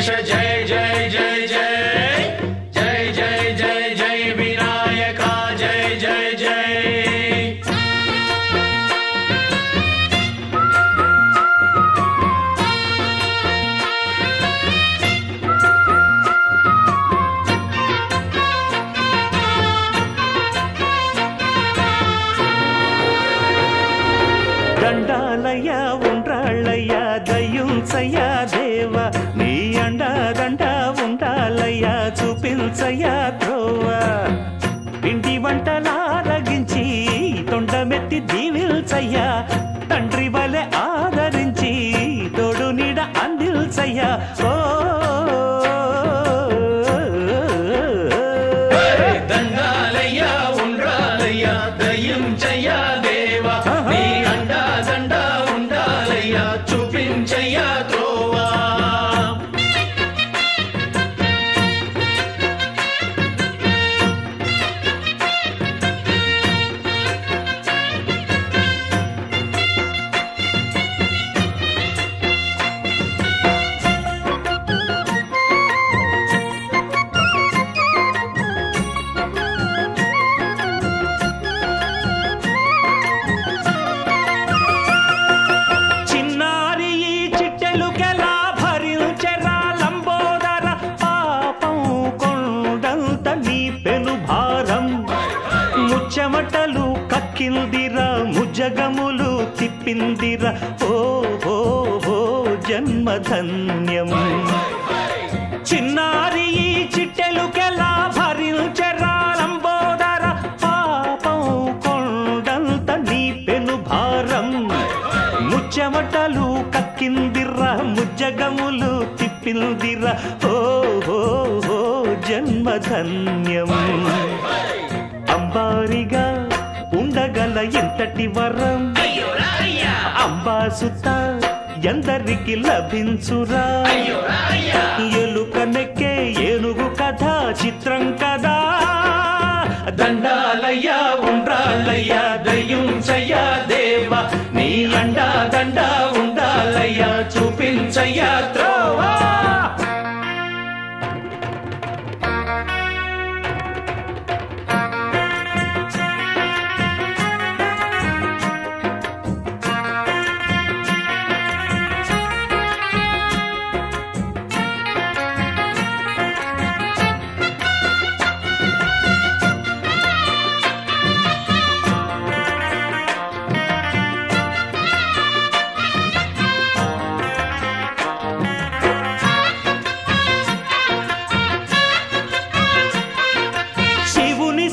गणेश जय जय जय जय जय जय जय जय विनायका जय जय जय దండాలయ్యా ఉండ్రాళ్ళయ్యా దయ్యుంచయ్యా దేవా నీ అండా దండ ఉండాలయ్యా చూపించయ్యా త్రోవా పిండి వంటలారగించి తొండమెత్తి దీవిల్చయ్యా తండ్రి వలె ఆదరించి తోడు నీడ అందిల్చయ్యా ఓ దండాలయ్యా ఉండ్రాలయ్యా దయ్యుంచయ్యా దేవా నీ అండా దండ ఉండాలయ్యా చూపించయ్యా త్రోవా చెమటలు కక్కిందిరా ముజగములు తిప్పిందిరా ఓ ఓ ఓ జన్మధన్యం చిన్నారి ఈ చిట్టెలుకెలా భరించెరా లంబోదర పాపం కొండంత నీ పెను భారం ముచ్చెమటలు కక్కిందిరా ముజగములు తిప్పిందిరా ఓ ఓ ఓ జన్మధన్యం అంబారిగా ఉండగల ఇంతటి వరం అంబాసుత ఎందరికి లభించురా ఎలుక నెక్కే ఏనుగు కథ చిత్రం కదా దండాలయ్యా ఉండ్రాలయ్యా దయ్యుంచయ్యా దేవా నీ అండా దండ ఉండాలయ్యా చూపించయ్యా త్రోవా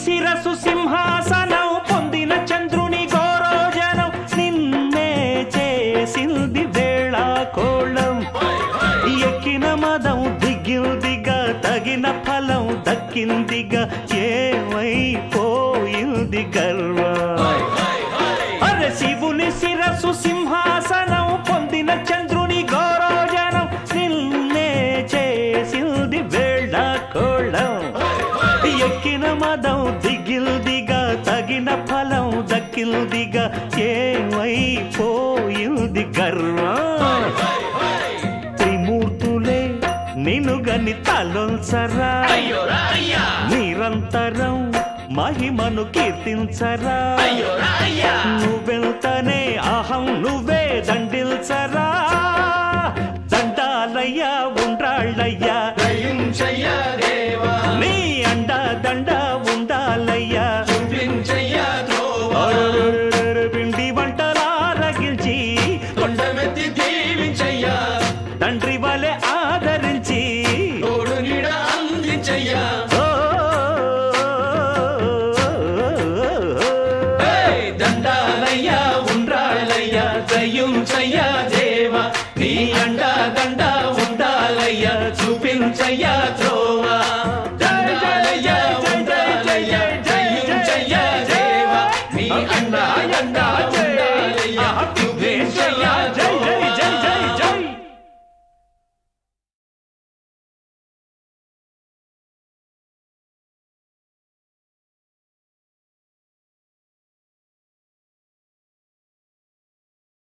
శిరసు సింహాసనం పొందిన చంద్రుని గౌరోజనం నిన్నే చేసింది వేళాకోళం ఎక్కిన మదం దిగిందిగా తగిన ఫలం దక్కిందిగా ఏమైపోయింది గర్వం అరే శివుని శిరసు సింహాసనం పొందిన చంద్రుని గౌరోజనం నిన్నే చేసింది వేళాకోళం ఎక్కిన మదం దిగిల్దిగా తగిన ఫలం దక్కిల్దిగా ఏమైపోయింది గర్వం త్రిమూర్తులే నినుగని తలొంచరా నిరంతరం మహిమను కీర్తించరా నువ్వెంతనే అహం నువ్వే దండిల్చరా దండాలయ్యా ఉండ్రాళ్ళయ్యా దయ్యుంచయ్యా దేవా నీ అండా దండ ఉండాలయ్యా చూపించయ్యా త్రోవా పిండి వంటలారగించి తొండమెత్తి దీవించయ్యా తండ్రి వలె ఆదరించి తోడు నీడ అందించయ్యా దండాలయ్యా ఉండ్రాళ్ళయ్యా దయ్యుంచయ్యా దేవా నీ అండా దండ ఉండాలయ్యా చూపించయ్యా